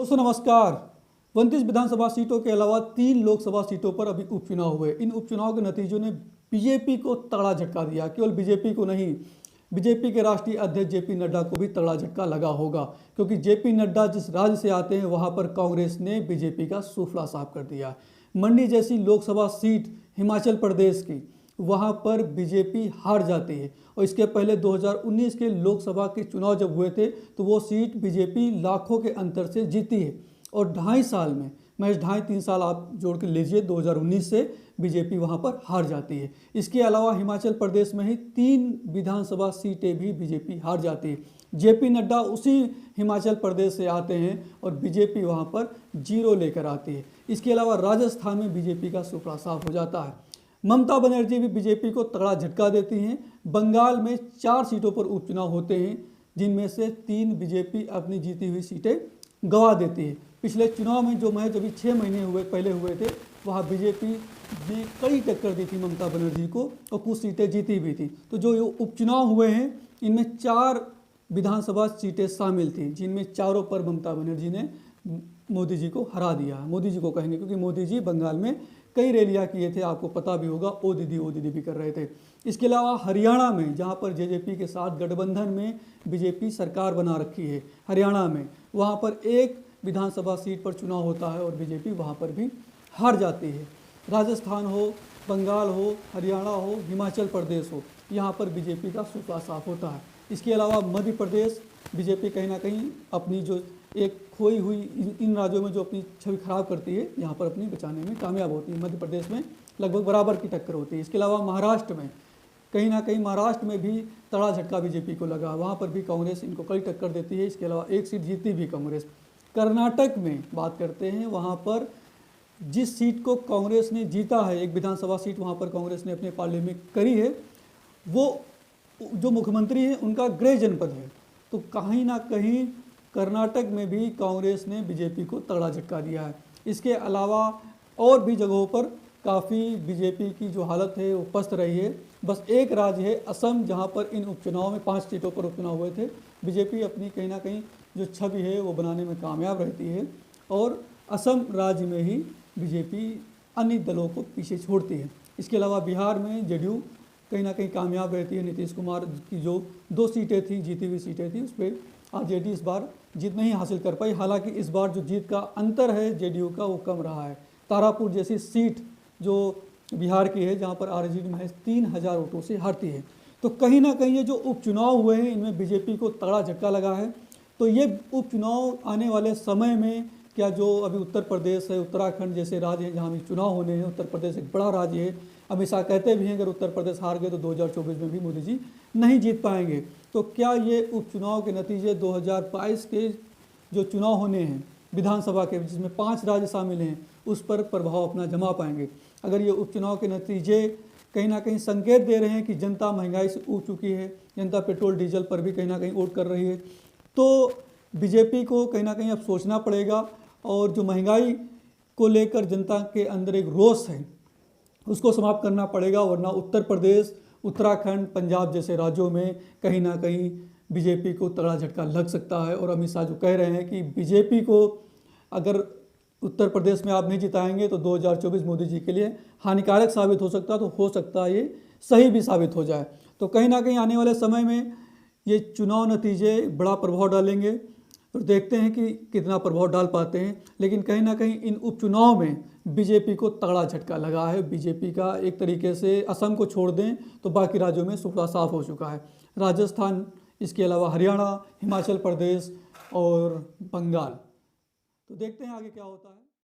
दोस्तों नमस्कार। 29 विधानसभा सीटों के अलावा 3 लोकसभा सीटों पर अभी उपचुनाव हुए। इन उपचुनाव के नतीजों ने बीजेपी को तगड़ा झटका दिया। केवल बीजेपी को नहीं, बीजेपी के राष्ट्रीय अध्यक्ष जेपी नड्डा को भी तगड़ा झटका लगा होगा, क्योंकि जेपी नड्डा जिस राज्य से आते हैं वहां पर कांग्रेस ने बीजेपी का सूफला साफ कर दिया। मंडी जैसी लोकसभा सीट हिमाचल प्रदेश की, वहां पर बीजेपी हार जाती है। और इसके पहले 2019 के लोकसभा के चुनाव जब हुए थे तो वो सीट बीजेपी लाखों के अंतर से जीती है। और 2.5 साल में, महज 2.5-3 साल आप जोड़ के लीजिए, 2019 से बीजेपी वहां पर हार जाती है। इसके अलावा हिमाचल प्रदेश में ही 3 विधानसभा सीटें भी बीजेपी हार जाती है। जेपी नड्डा उसी हिमाचल प्रदेश से आते हैं और बीजेपी वहां पर 0 लेकर आती है। इसके अलावा राजस्थान में बीजेपी का सूफला साफ हो जाता है। ममता बनर्जी भी बीजेपी को तगड़ा झटका देती हैं। बंगाल में 4 सीटों पर उपचुनाव होते हैं, जिनमें से 3 बीजेपी अपनी जीती हुई सीटें गंवा देती है। पिछले चुनाव में जो महज अभी 6 महीने पहले हुए थे, वहाँ बीजेपी ने कड़ी टक्कर दी थी ममता बनर्जी को और कुछ सीटें जीती भी थी। तो जो उपचुनाव हुए हैं, इनमें 4 विधानसभा सीटें शामिल थी, जिनमें चारों पर ममता बनर्जी ने मोदी जी को हरा दिया। मोदी जी को कहेंगे, क्योंकि मोदी जी बंगाल में कई रैलियां किए थे, आपको पता भी होगा, ओ दीदी भी कर रहे थे। इसके अलावा हरियाणा में, जहां पर जेजेपी के साथ गठबंधन में बीजेपी सरकार बना रखी है, हरियाणा में वहां पर 1 विधानसभा सीट पर चुनाव होता है और बीजेपी वहां पर भी हार जाती है। राजस्थान हो, बंगाल हो, हरियाणा हो, हिमाचल प्रदेश हो, यहाँ पर बीजेपी का सूफला साफ होता है। इसके अलावा मध्य प्रदेश, बीजेपी कहीं ना कहीं अपनी जो एक खोई हुई इन राज्यों में जो अपनी छवि खराब करती है, यहाँ पर अपनी बचाने में कामयाब होती है। मध्य प्रदेश में लगभग बराबर की टक्कर होती है। इसके अलावा महाराष्ट्र में, कहीं ना कहीं महाराष्ट्र में भी तगड़ा झटका बीजेपी को लगा, वहाँ पर भी कांग्रेस इनको कड़ी टक्कर देती है। इसके अलावा 1 सीट जीती भी कांग्रेस। कर्नाटक में बात करते हैं, वहाँ पर जिस सीट को कांग्रेस ने जीता है, 1 विधानसभा सीट वहाँ पर कांग्रेस ने अपने पार्ले में करी है, वो जो मुख्यमंत्री हैं उनका गृह जनपद है। तो कहीं ना कहीं कर्नाटक में भी कांग्रेस ने बीजेपी को तगड़ा झटका दिया है। इसके अलावा और भी जगहों पर काफ़ी बीजेपी की जो हालत है वो पस्त रही है। बस एक राज्य है असम, जहां पर इन उपचुनाव में 5 सीटों पर उपचुनाव हुए थे, बीजेपी अपनी कहीं ना कहीं जो छवि है वो बनाने में कामयाब रहती है और असम राज्य में ही बीजेपी अन्य दलों को पीछे छोड़ती है। इसके अलावा बिहार में जेडीयू कहीं ना कहीं कामयाब रहती है। नीतीश कुमार की जो 2 सीटें थी, जीती हुई सीटें थी, उस पर आरजेडी इस बार जीत नहीं हासिल कर पाई। हालांकि इस बार जो जीत का अंतर है जेडीयू का, वो कम रहा है। तारापुर जैसी सीट जो बिहार की है, जहां पर आरजेडी महज 3000 वोटों से हारती है। तो कहीं ना कहीं ये जो उपचुनाव हुए हैं, इनमें बीजेपी को तगड़ा झटका लगा है। तो ये उपचुनाव आने वाले समय में, क्या जो अभी उत्तर प्रदेश है, उत्तराखंड जैसे राज्य हैं जहाँ भी चुनाव होने हैं, उत्तर प्रदेश एक बड़ा राज्य है, अमित शाह कहते भी हैं अगर उत्तर प्रदेश हार गए तो 2024 में भी मोदी जी नहीं जीत पाएंगे। तो क्या ये उपचुनाव के नतीजे 2022 के जो चुनाव होने हैं विधानसभा के, जिसमें 5 राज्य शामिल हैं, उस पर प्रभाव अपना जमा पाएंगे? अगर ये उपचुनाव के नतीजे कहीं ना कहीं संकेत दे रहे हैं कि जनता महंगाई से ऊब चुकी है, जनता पेट्रोल डीजल पर भी कहीं ना कहीं वोट कर रही है, तो बीजेपी को कहीं ना कहीं अब सोचना पड़ेगा। और जो महंगाई को लेकर जनता के अंदर एक रोष है, उसको समाप्त करना पड़ेगा, वरना उत्तर प्रदेश, उत्तराखंड, पंजाब जैसे राज्यों में कहीं ना कहीं बीजेपी को तगड़ा झटका लग सकता है। और अमित शाह जो कह रहे हैं कि बीजेपी को अगर उत्तर प्रदेश में आप नहीं जिताएंगे तो 2024 मोदी जी के लिए हानिकारक साबित हो सकता है, तो हो सकता है ये सही भी साबित हो जाए। तो कहीं ना कहीं आने वाले समय में ये चुनाव नतीजे बड़ा प्रभाव डालेंगे और देखते हैं कि कितना प्रभाव डाल पाते हैं। लेकिन कहीं ना कहीं इन उपचुनाव में बीजेपी को तगड़ा झटका लगा है। बीजेपी का एक तरीके से असम को छोड़ दें तो बाकी राज्यों में सूफला साफ हो चुका है। राजस्थान, इसके अलावा हरियाणा, हिमाचल प्रदेश और बंगाल। तो देखते हैं आगे क्या होता है।